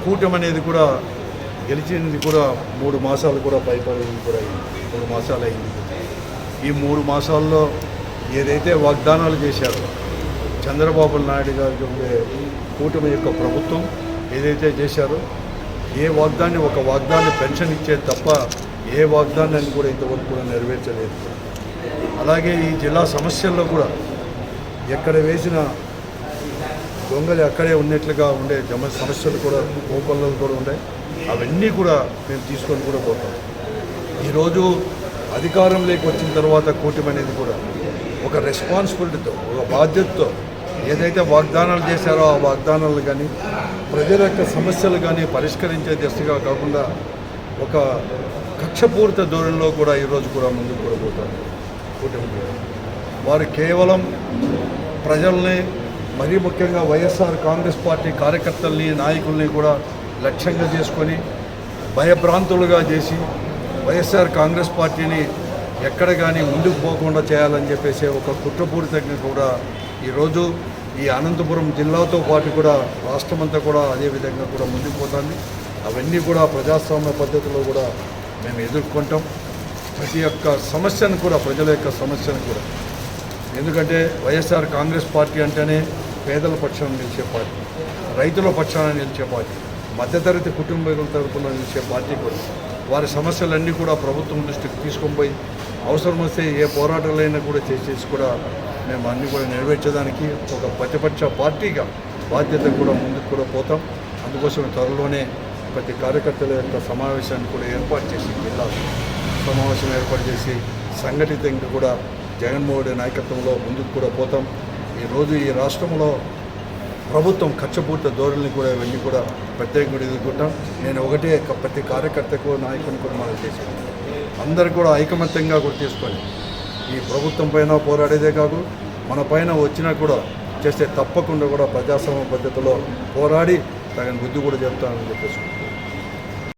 కూటమి అనేది కూడా గెలిచింది కూడా 3 మాసాలు కూడా పైపడింది కూడా అయింది. 3 మాసాలు అయింది. ఈ 3 మాసాల్లో ఏదైతే వాగ్దానాలు చేశారో చంద్రబాబు నాయుడు గారికి ఉండే కూటమి యొక్క ప్రభుత్వం ఏదైతే చేశారో ఒక వాగ్దాన్ని పెన్షన్ ఇచ్చేది తప్ప ఏ వాగ్దానాన్ని కూడా ఇంతవరకు కూడా నెరవేర్చలేదు. అలాగే ఈ జిల్లా సమస్యల్లో కూడా ఎక్కడ వేసిన దొంగలు అక్కడే ఉన్నట్లుగా ఉండే సమస్యలు కూడా కోపల్లలు కూడా ఉన్నాయి. అవన్నీ కూడా మేము తీసుకొని కూడా పోతాం. ఈరోజు అధికారంలోకి వచ్చిన తర్వాత కూటమి అనేది కూడా ఒక రెస్పాన్సిబిలిటీతో, ఒక బాధ్యతతో ఏదైతే వాగ్దానాలు చేశారో ఆ వాగ్దానాలు కానీ ప్రజల యొక్క సమస్యలు కానీ పరిష్కరించే దిశగా కాకుండా ఒక కక్షపూరిత ధోరణిలో కూడా ఈరోజు కూడా ముందుకు కూడా పోతారు. కూటమి వారు కేవలం ప్రజల్ని, మరీ ముఖ్యంగా వైఎస్ఆర్ కాంగ్రెస్ పార్టీ కార్యకర్తల్ని, నాయకుల్ని కూడా లక్ష్యంగా చేసుకొని భయభ్రాంతులుగా చేసి వైఎస్ఆర్ కాంగ్రెస్ పార్టీని ఎక్కడ కానీ ముందుకు పోకుండా చేయాలని చెప్పేసి ఒక కుట్రపూరితంగా కూడా ఈరోజు ఈ అనంతపురం జిల్లాతో పాటు కూడా రాష్ట్రమంతా కూడా అదేవిధంగా కూడా ముందుకు పోతుంది. అవన్నీ కూడా ప్రజాస్వామ్య పద్ధతిలో కూడా మేము ఎదుర్కొంటాం. ప్రతి ఒక్క సమస్యను కూడా, ప్రజల యొక్క సమస్యను కూడా, ఎందుకంటే వైఎస్ఆర్ కాంగ్రెస్ పార్టీ అంటేనే పేదల పక్షాన నిలిచే పార్టీ, రైతుల పక్షాన నిలిచే పార్టీ, మధ్యతరగతి కుటుంబీకుల తరపున నిలిచే పార్టీ కూడా. వారి సమస్యలన్నీ కూడా ప్రభుత్వం దృష్టికి తీసుకొని పోయి అవసరం వస్తే ఏ పోరాటాలైనా కూడా చేసేసి కూడా మేము అన్నీ కూడా నెరవేర్చడానికి ఒక ప్రతిపక్ష పార్టీగా బాధ్యత కూడా ముందుకు కూడా పోతాం. అందుకోసం త్వరలోనే ప్రతి కార్యకర్తల యొక్క సమావేశాన్ని కూడా ఏర్పాటు చేసి, జిల్లా సమావేశం ఏర్పాటు చేసి సంఘటితంగా కూడా జగన్మోహన్ రెడ్డి నాయకత్వంలో ముందుకు కూడా పోతాం. ఈరోజు ఈ రాష్ట్రంలో ప్రభుత్వం కక్షపూర్త ధోరణిని కూడా ఇవన్నీ కూడా ప్రత్యేకంగా ఎదుర్కొంటాం. నేను ఒకటే ప్రతి కార్యకర్తకు, నాయకుని కూడా మనం చేసాను, అందరూ కూడా ఐకమత్యంగా కూడా తీసుకొని ఈ ప్రభుత్వం పైన పోరాడేదే కాదు, మన పైన వచ్చినా కూడా చేస్తే తప్పకుండా కూడా ప్రజాస్వామ్య పద్ధతిలో పోరాడి తగిన బుద్ధి కూడా చెప్తానని చెప్పేసి